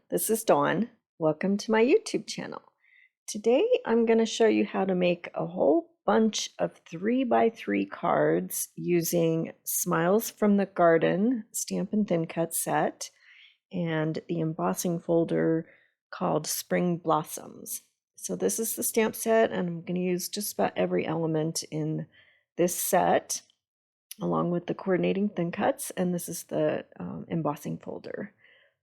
this is Dawn. Welcome to my YouTube channel. Today I'm going to show you how to make a whole bunch of 3x3 cards using Smiles from the Garden Stampin' Thin Cut set and the embossing folder called Spring Blossoms. So this is the stamp set, and I'm going to use just about every element in this set along with the coordinating thin cuts, and this is the embossing folder.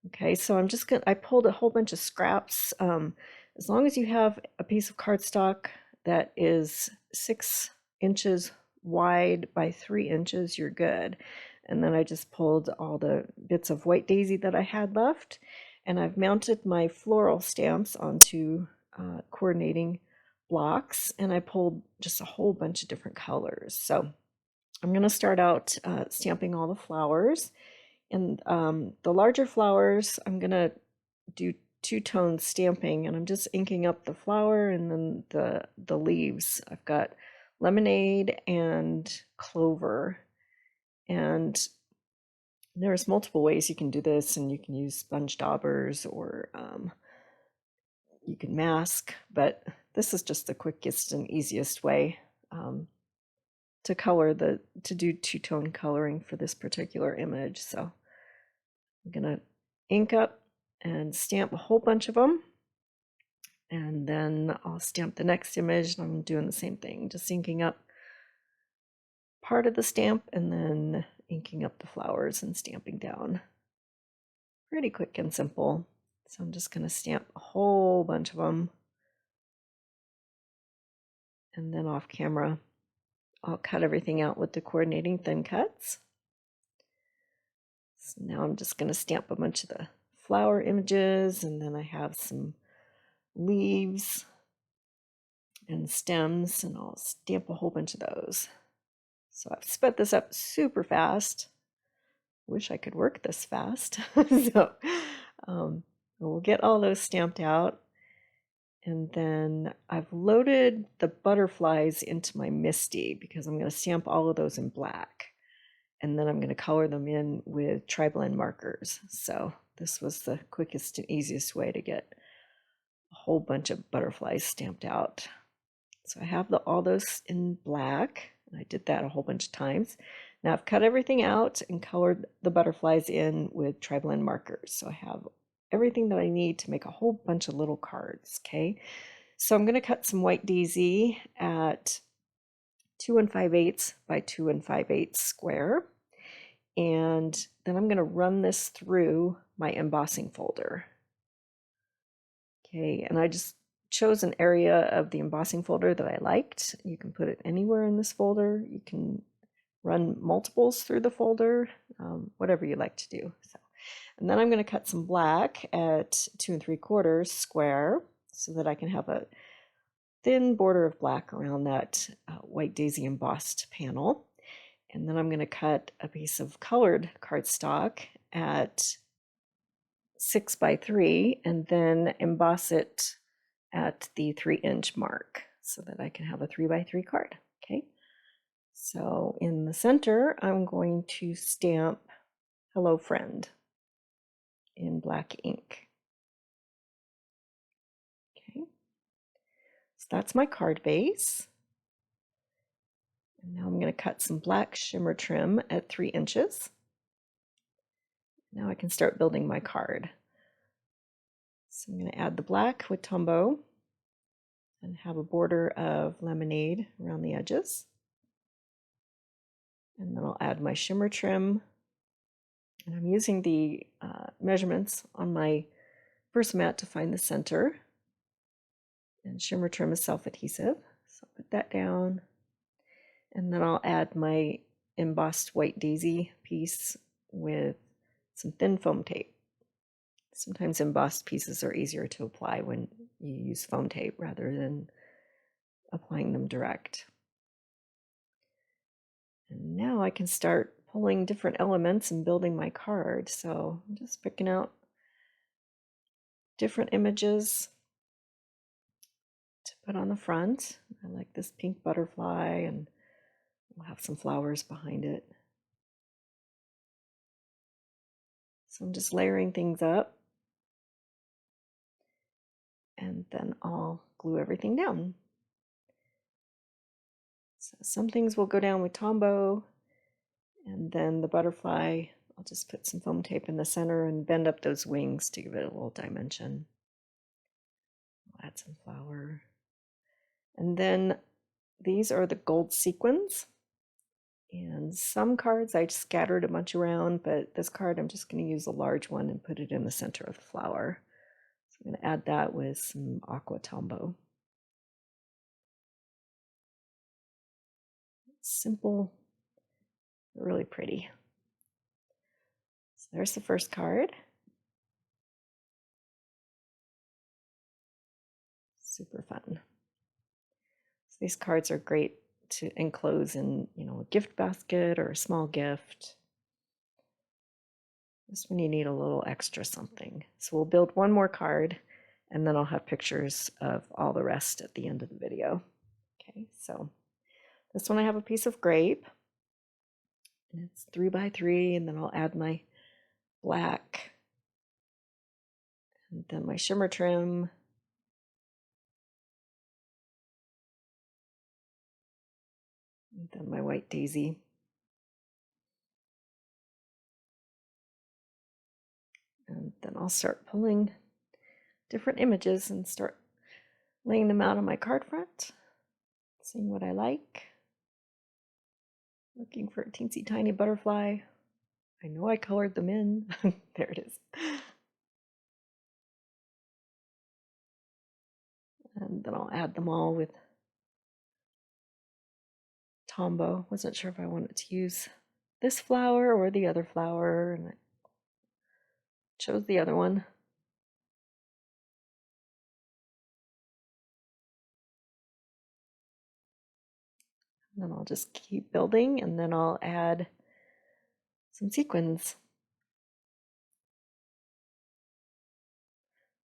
Okay, so I pulled a whole bunch of scraps. As long as you have a piece of cardstock that is 6 inches wide by 3 inches, you're good. And then I just pulled all the bits of white daisy that I had left, and I've mounted my floral stamps onto coordinating blocks, and I pulled just a whole bunch of different colors. So I'm going to start out stamping all the flowers. And the larger flowers, I'm going to do two-tone stamping, and I'm just inking up the flower and then the leaves. I've got lemonade and clover. And there's multiple ways you can do this, and you can use sponge daubers or you can mask, but this is just the quickest and easiest way to do two-tone coloring for this particular image. So I'm gonna ink up and stamp a whole bunch of them, and then I'll stamp the next image, and I'm doing the same thing, just inking up part of the stamp and then inking up the flowers and stamping down. Pretty quick and simple. So I'm just gonna stamp a whole bunch of them, and then off camera I'll cut everything out with the coordinating thin cuts. So now I'm just going to stamp a bunch of the flower images, and then I have some leaves and stems, and I'll stamp a whole bunch of those. So I've sped this up super fast. Wish I could work this fast. So we'll get all those stamped out. And then I've loaded the butterflies into my MISTI because I'm going to stamp all of those in black. And then I'm going to color them in with tri-blend markers. So this was the quickest and easiest way to get a whole bunch of butterflies stamped out. So I have all those in black, and I did that a whole bunch of times. Now I've cut everything out and colored the butterflies in with tri-blend markers. So I have everything that I need to make a whole bunch of little cards. Okay, so I'm going to cut some white daisy at 2 5/8 by 2 5/8 square, and then I'm going to run this through my embossing folder. Okay, and I just chose an area of the embossing folder that I liked. You can put it anywhere in this folder. You can run multiples through the folder, whatever you like to do. So, and then I'm going to cut some black at 2 3/4 square so that I can have a thin border of black around that white daisy embossed panel. And then I'm going to cut a piece of colored cardstock at 6 by 3 and then emboss it at the 3-inch mark so that I can have a 3 by 3 card. Okay, so in the center, I'm going to stamp Hello Friend in black ink. Okay, so that's my card base. And now I'm going to cut some black shimmer trim at 3 inches. Now I can start building my card. So I'm going to add the black with Tombow and have a border of lemonade around the edges. And then I'll add my shimmer trim. And I'm using the measurements on my first mat to find the center. And shimmer trim is self-adhesive. So I'll put that down. And then I'll add my embossed white daisy piece with some thin foam tape. Sometimes embossed pieces are easier to apply when you use foam tape rather than applying them direct. And now I can start pulling different elements and building my card. So I'm just picking out different images to put on the front. I like this pink butterfly, and we'll have some flowers behind it. So I'm just layering things up. and then I'll glue everything down. So some things will go down with Tombow, and then the butterfly, I'll just put some foam tape in the center and bend up those wings to give it a little dimension. I'll add some flower. And then these are the gold sequins. And some cards I scattered a bunch around, but this card I'm just going to use a large one and put it in the center of the flower. So I'm going to add that with some aqua Tombow. Simple, really pretty. So there's the first card. Super fun. So these cards are great to enclose in, a gift basket or a small gift. This one you need a little extra something. So we'll build one more card and then I'll have pictures of all the rest at the end of the video. Okay, so this one I have a piece of grape and it's 3 by 3, and then I'll add my black and then my shimmer trim. And then my white daisy. And then I'll start pulling different images and start laying them out on my card front, seeing what I like. Looking for a teensy tiny butterfly. I know I colored them in. There it is. And then I'll add them all with Tombow. Wasn't sure if I wanted to use this flower or the other flower, and I chose the other one. And then I'll just keep building, and then I'll add some sequins.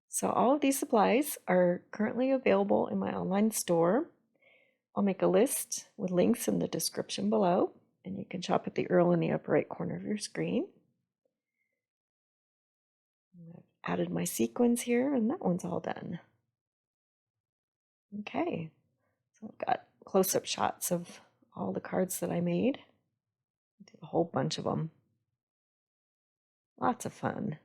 So all of these supplies are currently available in my online store. I'll make a list with links in the description below, and you can shop at the URL in the upper right corner of your screen. I've added my sequins here, and that one's all done. Okay, so I've got close-up shots of all the cards that I made. I did a whole bunch of them. Lots of fun.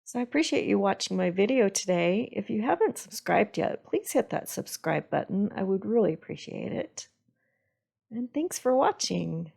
So I appreciate you watching my video today. If you haven't subscribed yet, please hit that subscribe button. I would really appreciate it. And thanks for watching.